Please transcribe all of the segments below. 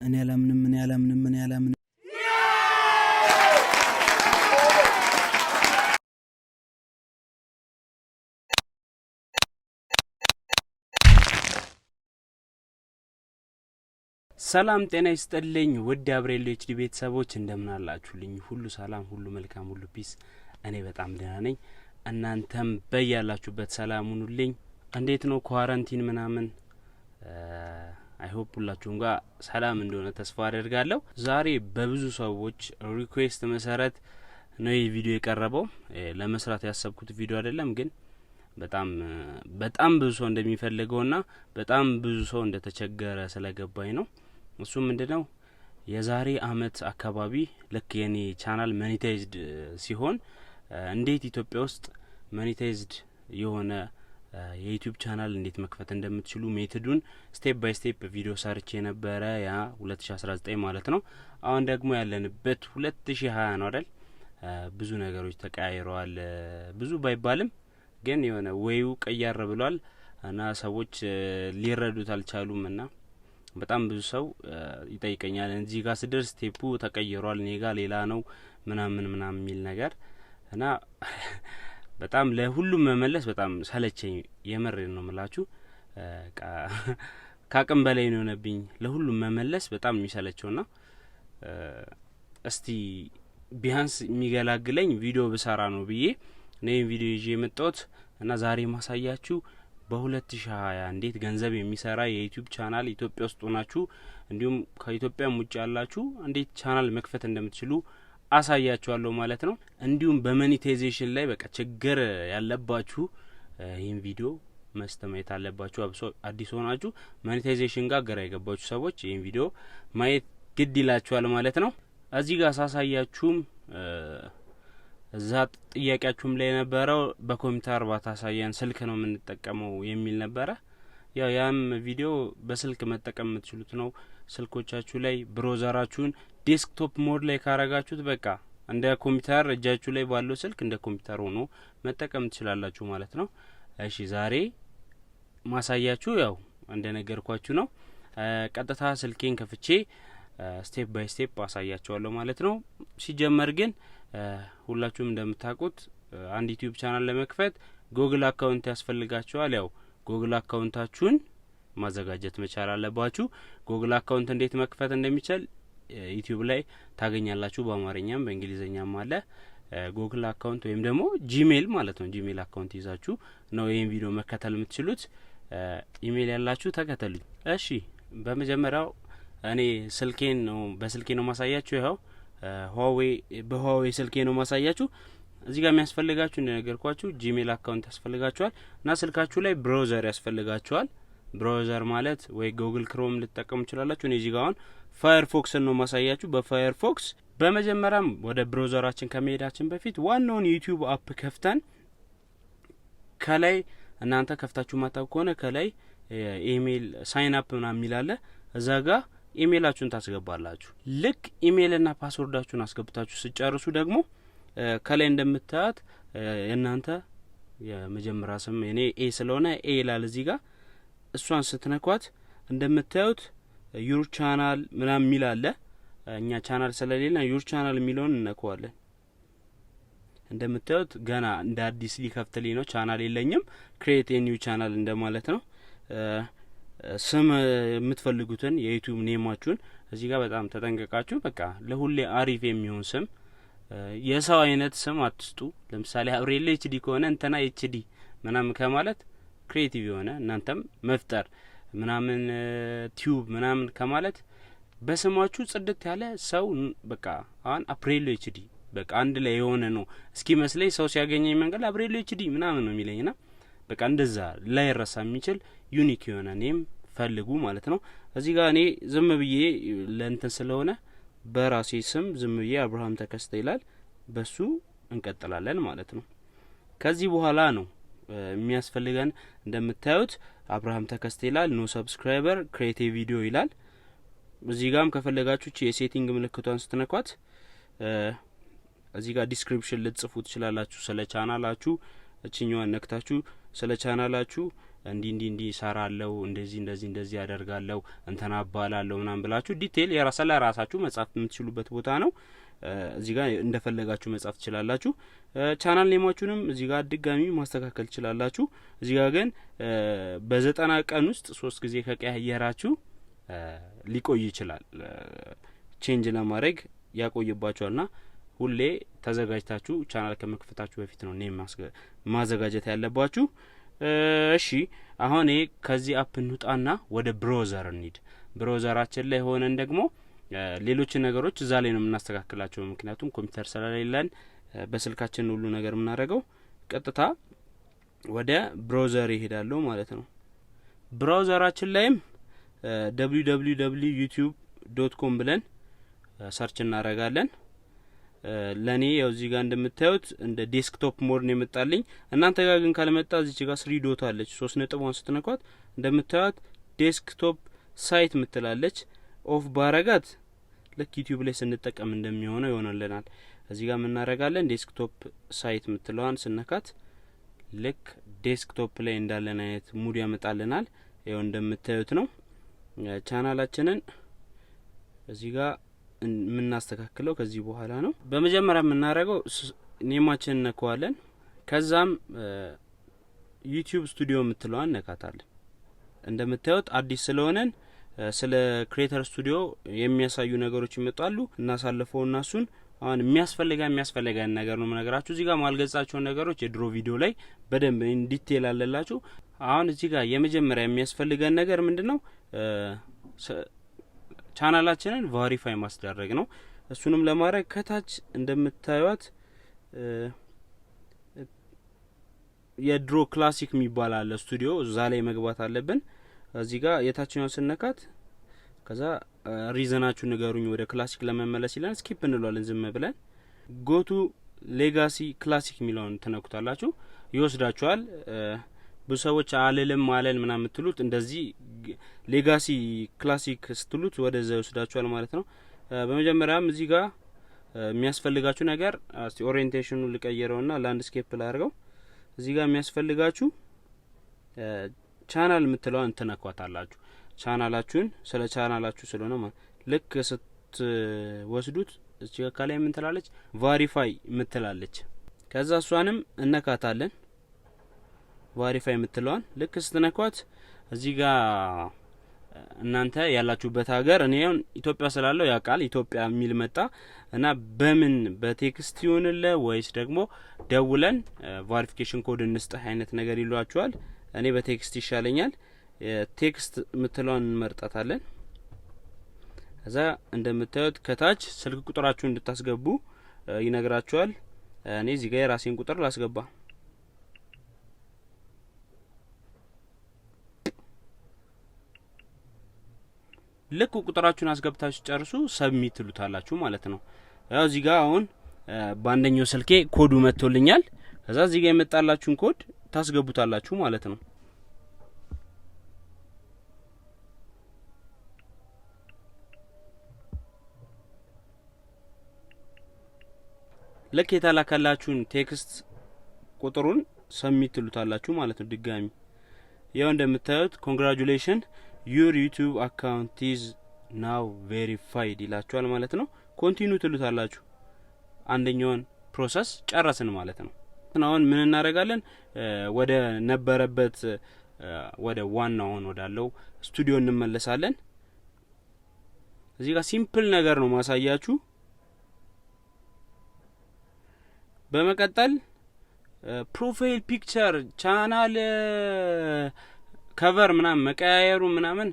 እኔ አላምንም ሰላም ጤና ይስጥልኝ ውድ አብሬሎ ኤችዲ ቤተሰቦች እንደምን አላችሁልኝ? ሁሉ ሰላም፣ ሁሉ መልካም፣ ሁሉ ፒስ። እኔ በጣም ደህና ነኝ። እናንተም በያላችሁበት ሰላም ሁኑልኝ። እንዴት ነው ኳራንቲን ምናምን? አይ ሆፕ ሁላችሁም ጋር ሰላም እንደሆነ ተስፋ አደርጋለሁ። ዛሬ በብዙ ሰዎች ሪኩዌስት መሰረት ነው ይህ ቪዲዮ የቀረበው። ለመስራት ያሰብኩት ቪዲዮ አይደለም፣ ግን በጣም ብዙ ሰው እንደሚፈልገውና በጣም ብዙ ሰው እንደተቸገረ ስለገባኝ ነው። እሱ ምንድነው የዛሬ አመት አካባቢ ልክ የኔ ቻናል መኒታይዝድ ሲሆን እንዴት ኢትዮጵያ ውስጥ መኒታይዝድ የሆነ የዩትዩብ ቻናል እንዴት መክፈት እንደምትችሉ ሜቶዱን ስቴፕ ባይ ስቴፕ ቪዲዮ ሰርቼ ነበረ። ያ 2019 ማለት ነው። አሁን ደግሞ ያለንበት 2020 ነው አይደል? ብዙ ነገሮች ተቀያይረዋል። ብዙ ባይባልም ግን የሆነ ወይው ቀያር ብሏል እና ሰዎች ሊረዱት አልቻሉም እና በጣም ብዙ ሰው ይጠይቀኛል እዚህ ጋር ስደርስ ስቴፑ ተቀይሯል፣ እኔ ጋር ሌላ ነው ምናምን የሚል ነገር እና በጣም ለሁሉም መመለስ በጣም ሰለቸኝ። የመረን ነው የምላችሁ። ካቅም በላይ ነው የሆነብኝ ለሁሉም መመለስ በጣም የሚሰለቸውና እስቲ ቢያንስ የሚገላግለኝ ቪዲዮ ብሰራ ነው ብዬ ነኝ ቪዲዮ ይዤ የመጣሁት እና ዛሬ ማሳያችሁ በ2020 እንዴት ገንዘብ የሚሰራ የዩትዩብ ቻናል ኢትዮጵያ ውስጥ ሆናችሁ እንዲሁም ከኢትዮጵያም ውጭ ያላችሁ እንዴት ቻናል መክፈት እንደምትችሉ አሳያችኋለሁ ማለት ነው። እንዲሁም በሞኔታይዜሽን ላይ በቃ ችግር ያለባችሁ ይህን ቪዲዮ ማየት አለባችሁ። አብሶ አዲስ ሆናችሁ ሞኔታይዜሽን ጋር ግራ የገባችሁ ሰዎች ይህን ቪዲዮ ማየት ግድ ይላችኋል ማለት ነው። እዚህ ጋር ሳሳያችሁም እዛ ጥያቄያችሁም ላይ ነበረው በኮምፒውተር ባታሳያን ስልክ ነው የምንጠቀመው የሚል ነበረ። ያም ቪዲዮ በስልክ መጠቀም የምትችሉት ነው። ስልኮቻችሁ ላይ ብሮዘራችሁን ዴስክቶፕ ሞድ ላይ ካረጋችሁት በቃ እንደ ኮምፒውተር እጃችሁ ላይ ባለው ስልክ እንደ ኮምፒውተር ሆኖ መጠቀም ትችላላችሁ ማለት ነው። እሺ ዛሬ ማሳያችሁ ያው እንደነገርኳችሁ ነው። ቀጥታ ስልኬን ከፍቼ ስቴፕ ባይ ስቴፕ አሳያችኋለሁ ማለት ነው። ሲጀመር ግን ሁላችሁም እንደምታውቁት አንድ ዩቲዩብ ቻናል ለመክፈት ጉግል አካውንት ያስፈልጋችኋል። ያው ጉግል አካውንታችሁን ማዘጋጀት መቻል አለባችሁ። ጉግል አካውንት እንዴት መክፈት እንደሚቻል ዩቲዩብ ላይ ታገኛላችሁ። በአማርኛም በእንግሊዘኛም አለ። ጉግል አካውንት ወይም ደግሞ ጂሜል ማለት ነው። ጂሜል አካውንት ይዛችሁ ነው ይሄን ቪዲዮ መከታተል የምትችሉት። ኢሜል ያላችሁ ተከተሉኝ። እሺ በመጀመሪያው እኔ በስልኬ ነው ማሳያችሁ። ይኸው በሁዋዌ ስልኬ ነው ማሳያችሁ። እዚህ ጋር የሚያስፈልጋችሁ እንደነገርኳችሁ ጂሜል አካውንት ያስፈልጋችኋል እና ስልካችሁ ላይ ብራውዘር ያስፈልጋችኋል። ብራውዘር ማለት ወይ ጉግል ክሮም ልትጠቀሙ ትችላላችሁ። እኔ እዚህ ጋር አሁን ፋየርፎክስ ነው ማሳያችሁ። በፋየርፎክስ በመጀመሪያም ወደ ብራውዘራችን ከመሄዳችን በፊት ዋናውን ዩቲዩብ አፕ ከፍተን ከላይ እናንተ ከፍታችሁ ማታውቁ ከሆነ ከላይ ኢሜል ሳይን አፕ ምናምን የሚላለ እዛ ጋር ኢሜላችሁን ታስገባላችሁ። ልክ ኢሜልና ፓስወርዳችሁን አስገብታችሁ ሲጨርሱ ደግሞ ከላይ እንደምታዩት የእናንተ የመጀመሪያ ስም እኔ ኤ ስለሆነ ኤ ይላል እዚህ ጋር። እሷን ስትነኳት እንደምታዩት ዩር ቻናል ምናምን የሚል አለ። እኛ ቻናል ስለሌለ ዩር ቻናል የሚለውን እንነካዋለን። እንደምታዩት ገና እንደ አዲስ ሊከፍትልኝ ነው። ቻናል የለኝም። ክሬት ኤ ኒው ቻናል እንደማለት ነው። ስም የምትፈልጉትን የዩቲዩብ ኔማችሁን እዚህ ጋር በጣም ተጠንቀቃችሁ በቃ ለሁሌ አሪፍ የሚሆን ስም፣ የሰው አይነት ስም አትስጡ። ለምሳሌ አብሬሎ ኤችዲ ከሆነ እንትና ኤችዲ ምናምን ከማለት ክሬቲቭ የሆነ እናንተም መፍጠር ምናምን ቲዩብ ምናምን ከማለት በስማችሁ ጽድት ያለ ሰው በቃ አሁን አብሬሎ ኤችዲ በቃ አንድ ላይ የሆነ ነው እስኪ መስለኝ ሰው ሲያገኘኝ መንገድ አብሬሎ ኤችዲ ምናምን ነው የሚለኝና በቃ እንደዛ ላይ ረሳ የሚችል ዩኒክ የሆነ ኔም ፈልጉ ማለት ነው። እዚህ ጋር እኔ ዝም ብዬ ለእንትን ስለሆነ በራሴ ስም ዝም ብዬ አብርሃም ተከስተ ይላል። በሱ እንቀጥላለን ማለት ነው። ከዚህ በኋላ ነው የሚያስፈልገን እንደምታዩት አብርሃም ተከስተ ይላል። ኖ ሰብስክራይበር ክሬት ቪዲዮ ይላል። እዚህ ጋርም ከፈለጋችሁ የሴቲንግ ምልክቷን ስትነኳት እዚህ ጋር ዲስክሪፕሽን ልትጽፉ ትችላላችሁ ስለ ቻናላችሁ። እቺኛዋን ነክታችሁ ስለ ቻናላችሁ እንዲ ሰራለው እንደዚህ ያደርጋለው እንተና አባላለው ምናምን ብላችሁ ዲቴል የራሳችሁ መጻፍ የምትችሉበት ቦታ ነው። እዚህ ጋር እንደፈለጋችሁ መጻፍ ትችላላችሁ። ቻናል ኔማችሁንም እዚህ ጋር ድጋሚ ማስተካከል ትችላላችሁ። እዚህ ጋር ግን በ90 ቀን ውስጥ 3 ጊዜ ከቀያየራችሁ ሊቆይ ይችላል። ቼንጅ ለማድረግ ያቆይባችኋልና ሁሌ ተዘጋጅታችሁ ቻናል ከመክፈታችሁ በፊት ነው ኔም ማዘጋጀት ያለባችሁ። እሺ አሁን ከዚህ አፕ እንውጣና ወደ ብራውዘር እንሂድ። ብራውዘራችን ላይ ሆነን ደግሞ ሌሎች ነገሮች እዛ ላይ ነው የምናስተካክላቸው። ምክንያቱም ኮምፒውተር ስለሌለን በስልካችን ሁሉ ነገር የምናደርገው ቀጥታ ወደ ብራውዘር ይሄዳለው ማለት ነው። ብራውዘራችን ላይም www.youtube.com ብለን ሰርች እናደርጋለን። ለኔ ያው እዚህ ጋር እንደምታዩት እንደ ዴስክቶፕ ሞድ ነው የመጣልኝ። እናንተ ጋር ግን ካልመጣ እዚህ ጋር 3 ዶት አለች 3 ነጥቧን ስትነኳት እንደምታዩት ዴስክቶፕ ሳይት ምትላለች። ኦፍ ባረጋት ለክ ዩቲዩብ ላይ ስንጠቀም እንደሚሆነው ይሆነልናል። እዚህ ጋር ምን እናደርጋለን ዴስክቶፕ ሳይት ምትለዋን ስነካት ልክ ዴስክቶፕ ላይ እንዳለን አይነት ሙድ ያመጣልናል። ይሄው እንደምታዩት ነው። ቻናላችንን እዚህ ጋር ምናስተካክለው ከዚህ በኋላ ነው። በመጀመሪያ የምናደርገው ኔማችንን ነካዋለን። ከዛም ዩቲዩብ ስቱዲዮ ምትለዋን ነካታለን። እንደምታዩት አዲስ ስለሆነን ስለ ክሬተር ስቱዲዮ የሚያሳዩ ነገሮች ይመጣሉ። እናሳልፈውና እሱን አሁን የሚያስፈልጋን ነገር ነው የምነግራችሁ። እዚህ ጋር ማልገጻቸው ነገሮች የድሮ ቪዲዮ ላይ በደንብ ዲቴል አለላችሁ። አሁን እዚህ ጋር የመጀመሪያ የሚያስፈልገን ነገር ምንድነው ቻናላችንን ቬሪፋይ ማስደረግ ነው። እሱንም ለማድረግ ከታች እንደምታዩት የድሮ ክላሲክ የሚባል አለ ስቱዲዮ፣ እዛ ላይ መግባት አለብን። እዚህ ጋር የታችኛው ስነካት ከዛ ሪዘናችሁ ንገሩኝ ወደ ክላሲክ ለመመለስ ይላል። ስኪፕ እንለዋለን ዝም ብለን። ጎቱ ሌጋሲ ክላሲክ ሚለውን ተነኩታላችሁ ይወስዳችኋል። ብዙ ሰዎች አለልም ምናምን ምትሉት እንደዚህ ሌጋሲ ክላሲክ ስትሉት ወደዛ ይወስዳችኋል ማለት ነው። በመጀመሪያም እዚህ ጋር የሚያስፈልጋችሁ ነገር እስቲ ኦሪየንቴሽኑ ልቀይረውና ላንድስኬፕ ላድርገው። እዚህ ጋር የሚያስፈልጋችሁ ቻናል ምትለዋን ተነኳታላችሁ። ቻናላችሁን ስለ ቻናላችሁ ስለሆነ ልክ ስትወስዱት እዚህ ጋር ከላይ ምን ትላለች ቬሪፋይ ምትላለች። ከዛ እሷንም እነካታለን። ቬሪፋይ ምትለዋን ልክ ስትነኳት እዚህ ጋር እናንተ ያላችሁበት ሀገር እኔ ኢትዮጵያ ስላለው ያቃል ኢትዮጵያ የሚል መጣ እና በምን በቴክስት ይሆንለ ወይስ ደግሞ ደውለን ቬሪፊኬሽን ኮድ እንስጥህ አይነት ነገር ይሏችኋል። እኔ በቴክስት ይሻለኛል። ቴክስት ምትለዋን እንመርጣታለን። ከዛ እንደምታዩት ከታች ስልክ ቁጥራችሁን እንድታስገቡ ይነግራችኋል። እኔ እዚህ ጋር የራሴን ቁጥር ላስገባ። ልክ ቁጥራችሁን አስገብታችሁ ጨርሱ ሰብሚት ትሉታላችሁ ማለት ነው። ያው እዚህ ጋር አሁን በአንደኛው ስልኬ ኮዱ መጥቶልኛል። ከዛ እዚህ ጋር የመጣላችሁን ኮድ ታስገቡታላችሁ ማለት ነው። ልክ የተላከላችሁን ቴክስት ቁጥሩን ሰብሚት ትሉታላችሁ ማለት ነው። ድጋሚ ያው እንደምታዩት ኮንግራቹሌሽን your YouTube account is now verified ይላችኋል ማለት ነው። ኮንቲኒው ትሉታላችሁ። አንደኛውን ፕሮሰስ ጨረስን ማለት ነው። አሁን ምን እናደርጋለን ወደ ነበረበት ወደ ዋናውን ወዳለው ስቱዲዮ እንመለሳለን። እዚህ ጋር ሲምፕል ነገር ነው ማሳያችሁ። በመቀጠል ፕሮፋይል ፒክቸር ቻናል ከቨር ምናምን መቀያየሩ ምናምን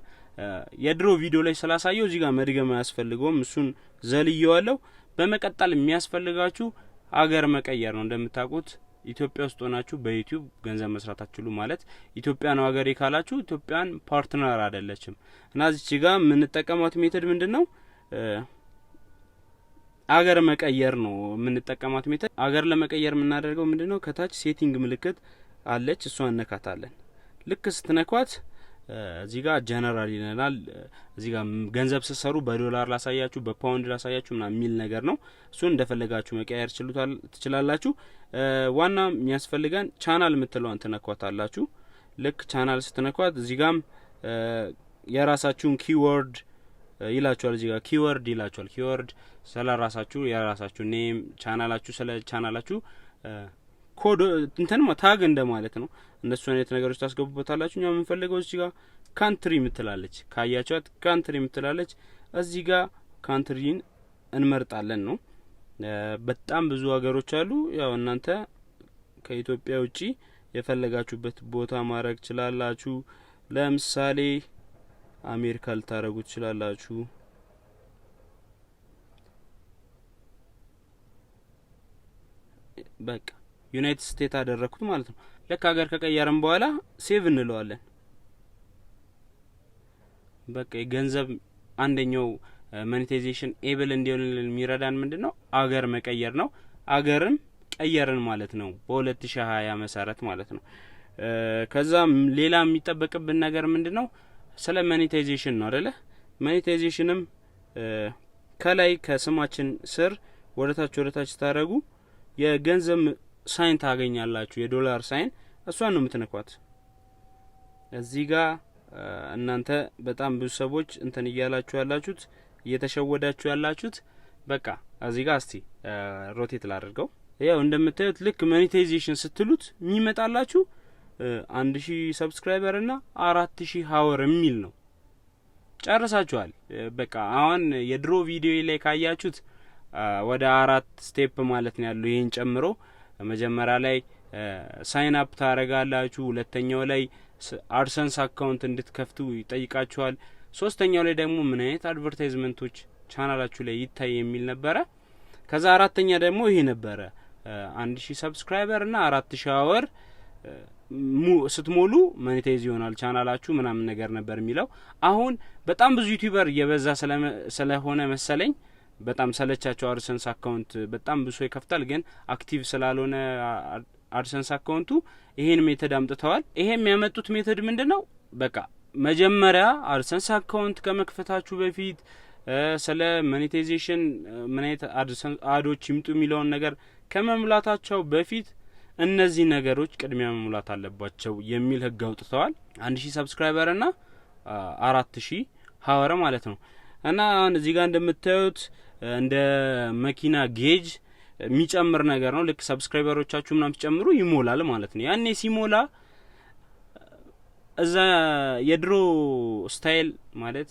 የድሮ ቪዲዮ ላይ ስላሳየው እዚህ ጋር መድገም አያስፈልገውም። እሱን ዘልየዋለሁ። በመቀጠል የሚያስፈልጋችሁ አገር መቀየር ነው። እንደምታውቁት ኢትዮጵያ ውስጥ ሆናችሁ በዩቲዩብ ገንዘብ መስራት አትችሉ ማለት ኢትዮጵያ ነው አገር ይካላችሁ ኢትዮጵያን ፓርትነር አይደለችም። እና እዚህ ጋር ምን ተጠቀማት ሜተድ ምንድነው አገር መቀየር ነው የምንጠቀማት ሜተድ። አገር ለመቀየር የምናደርገው ምንድነው ከታች ሴቲንግ ምልክት አለች እሷን እነካታለን። ልክ ስትነኳት እዚህ ጋር ጀነራል ይለናል። እዚህ ጋር ገንዘብ ሲሰሩ በዶላር ላሳያችሁ በፓውንድ ላሳያችሁ እና ሚል ነገር ነው። እሱን እንደፈለጋችሁ መቀየር ትችላላችሁ። ዋና የሚያስፈልገን ቻናል ምትለዋን ተነኳታላችሁ። ልክ ቻናል ስትነኳት እዚህ ጋም የራሳችሁን ኪወርድ ይላችኋል እዚህ ጋር ኪወርድ ይላችኋል ኪወርድ ስለ ራሳችሁ የራሳችሁ ኔም ቻናላችሁ ስለ ቻናላችሁ ኮድ እንትን ታግ እንደማለት ነው እነሱ አይነት ነገሮች ታስገቡበታላችሁ እኛ የምንፈልገው እዚህ ጋር ካንትሪ ምትላለች ካያቻት ካንትሪ ምትላለች እዚህ ጋር ካንትሪን እንመርጣለን ነው በጣም ብዙ ሀገሮች አሉ ያው እናንተ ከኢትዮጵያ ውጪ የፈለጋችሁበት ቦታ ማድረግ ይችላልላችሁ ለምሳሌ አሜሪካ ልታረጉ ይችላልላችሁ በቃ ዩናይትድ ስቴትስ አደረኩት ማለት ነው ለካ ሀገር ከቀየረን በኋላ ሴቭ እንለዋለን በቃ የገንዘብ አንደኛው ሞኔታይዜሽን ኤብል እንዲሆንልን የሚረዳን ምንድነው አገር መቀየር ነው አገርም ቀየርን ማለት ነው በ2020 መሰረት ማለት ነው ከዛም ሌላ የሚጠበቅብን ነገር ምንድነው ስለ ሞኔታይዜሽን ነው አይደለ ሞኔታይዜሽንም ከላይ ከስማችን ስር ወደታች ታረጉ የገንዘብ ሳይን ታገኛላችሁ የዶላር ሳይን እሷን ነው የምትነኳት እዚህ ጋር እናንተ በጣም ብዙ ሰዎች እንትን ይያላችሁ ያላችሁት እየተሸወዳችሁ ያላችሁት በቃ እዚህ ጋር እስቲ ሮቴት ላድርገው ያው እንደምታዩት ልክ ሞኔታይዜሽን ስትሉት የሚመጣላችሁ 1000 ሰብስክራይበር እና 4000 ሃወር የሚል ነው ጨርሳችኋል በቃ አሁን የድሮ ቪዲዮ ላይ ካያችሁት ወደ 4 ስቴፕ ማለት ነው ያለው ይሄን ጨምሮ መጀመሪያ ላይ ሳይን አፕ ታረጋላችሁ ሁለተኛው ላይ አድሰንስ አካውንት እንድትከፍቱ ይጠይቃችኋል ሶስተኛው ላይ ደግሞ ምን አይነት አድቨርታይዝመንቶች ቻናላችሁ ላይ ይታይ የሚል ነበረ ከዛ አራተኛ ደግሞ ይሄ ነበረ 1000 ሰብስክራይበር እና 4000 አወር ስትሞሉ ሞኔታይዝ ይሆናል ቻናላችሁ ምናምን ነገር ነበር የሚለው አሁን በጣም ብዙ ዩቲዩበር እየበዛ ስለሆነ መሰለኝ በጣም ሰለቻቸው አድሰንስ አካውንት በጣም ብዙ ይከፍታል ግን አክቲቭ ስላልሆነ አድሰንስ አካውንቱ ይሄን ሜተድ አምጥተዋል ይሄም ያመጡት ሜተድ ምንድነው በቃ መጀመሪያ አድሰንስ አካውንት ከመክፈታችሁ በፊት ስለ ሞኔታይዜሽን ምን አይነት አዶች ይምጡ የሚለውን ነገር ከመሙላታቸው በፊት እነዚህ ነገሮች ቅድሚያ መሙላት አለባቸው የሚል ህግ አውጥተዋል 1000 ሰብስክራይበር እና 4000 ሃወር ማለት ነው እና አሁን እዚህ ጋር እንደምታዩት እንደ መኪና ጌጅ የሚጨምር ነገር ነው ልክ ሰብስክራይበሮቻችሁ ምናምን ሲጨምሩ ይሞላል ማለት ነው ያኔ ሲሞላ እዛ የድሮ ስታይል ማለት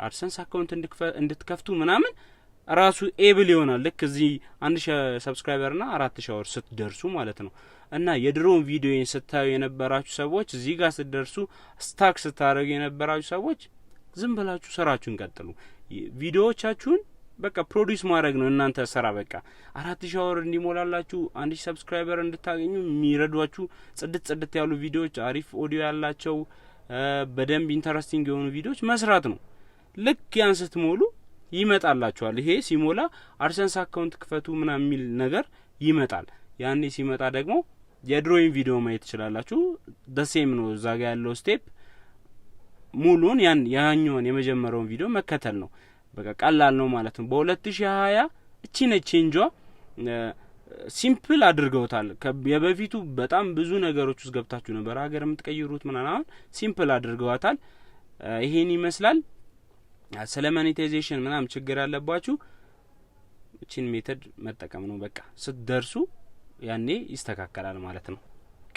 አድሰንስ አካውንት እንድትከፍቱ ምናምን ራሱ ኤብል ይሆናል ልክ እዚህ 1000 ሰብስክራይበር እና 4000 አወር ስትደርሱ ማለት ነው እና የድሮውን ቪዲዮን ስታዩ የነበራችሁ ሰዎች እዚህ ጋር ስትደርሱ ስታክ ስታረጉ የነበራችሁ ሰዎች ዝም ብላችሁ ስራችሁን ቀጥሉ ቪዲዮዎቻችሁን በቃ ፕሮዲዩስ ማድረግ ነው እናንተ ስራ በቃ 4000 አወር እንዲሞላላችሁ 1000 ሰብስክራይበር እንድታገኙ የሚረዷችሁ ጽድት ያሉ ቪዲዮዎች አሪፍ ኦዲዮ ያላቸው በደንብ ኢንተረስቲንግ የሆኑ ቪዲዮዎች መስራት ነው ልክ ያን ስትሞሉ ይመጣላችኋል ይሄ ሲሞላ አድሰንስ አካውንት ክፈቱ ምናምን የሚል ነገር ይመጣል ያኔ ሲመጣ ደግሞ የድሮይን ቪዲዮ ማየት ትችላላችሁ ደሴም ነው እዛ ጋር ያለው ስቴፕ ሙሉን ያኛውን የመጀመሪያውን ቪዲዮ መከተል ነው በቃ ቀላል ነው ማለት ነው በ2020 እቺ ነች እንጆ ሲምፕል አድርገውታል የበፊቱ በጣም ብዙ ነገሮች ውስጥ ገብታችሁ ነበር ሀገር የምትቀይሩት ምናምን ሲምፕል አድርገዋታል ይሄን ይመስላል ስለ ሞኔታይዜሽን ምናምን ችግር ያለባችሁ እቺን ሜተድ መጠቀም ነው በቃ ስትደርሱ ያኔ ይስተካከላል ማለት ነው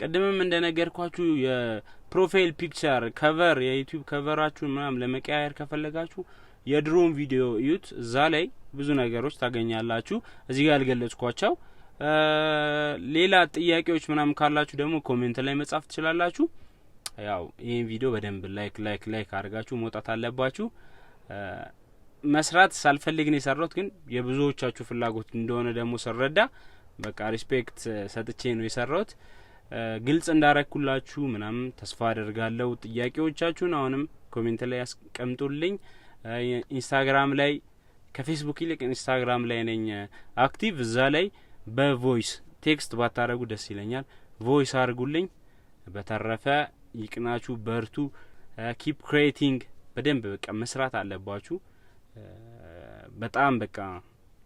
ቀድመም እንደነገርኳችሁ የፕሮፋይል ፒክቸር ከቨር የዩቲዩብ ከቨራችሁን ምናምን ለመቀያየር ከፈለጋችሁ የድሮን ቪዲዮ እዩት እዛ ላይ ብዙ ነገሮች ታገኛላችሁ እዚህ ጋር ያልገለጽኳቸው ሌላ ጥያቄዎች ምናምን ካላችሁ ደግሞ ኮሜንት ላይ መጻፍ ትችላላችሁ ያው ይሄን ቪዲዮ በደንብ ላይክ አድርጋችሁ መውጣት አለባችሁ መስራት ሳልፈልግ ነው የሰራሁት ግን የብዙዎቻችሁ ፍላጎት እንደሆነ ደግሞ ሰረዳ በቃ ሪስፔክት ሰጥቼ ነው የሰራሁት ግልጽ እንዳረኩላችሁ ምናምን ተስፋ አደርጋለሁ ጥያቄዎቻችሁን አሁንም ኮሜንት ላይ አስቀምጡልኝ ኢንስታግራም ላይ ከፌስቡክ ይልቅ ኢንስታግራም ላይ ነኝ አክቲቭ እዛ ላይ በቮይስ ቴክስት ባታረጉ ደስ ይለኛል ቮይስ አርጉልኝ በተረፈ ይቅናችሁ በርቱ ኪፕ ክሬቲንግ በደንብ በቃ መስራት አለባችሁ በጣም በቃ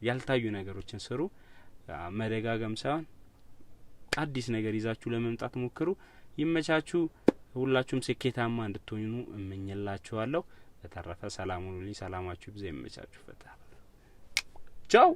ያልታዩ ነገሮችን ስሩ መደጋገም ሳይሆን አዲስ ነገር ይዛችሁ ለመምጣት ሞክሩ ይመቻችሁ ሁላችሁም ስኬታማ እንድትሆኑ እመኝላችኋለሁ። በተረፈ ሰላም ሁኑልኝ። ሰላማችሁ ይብዛ። ይመቻችሁ። ፈታ ቻው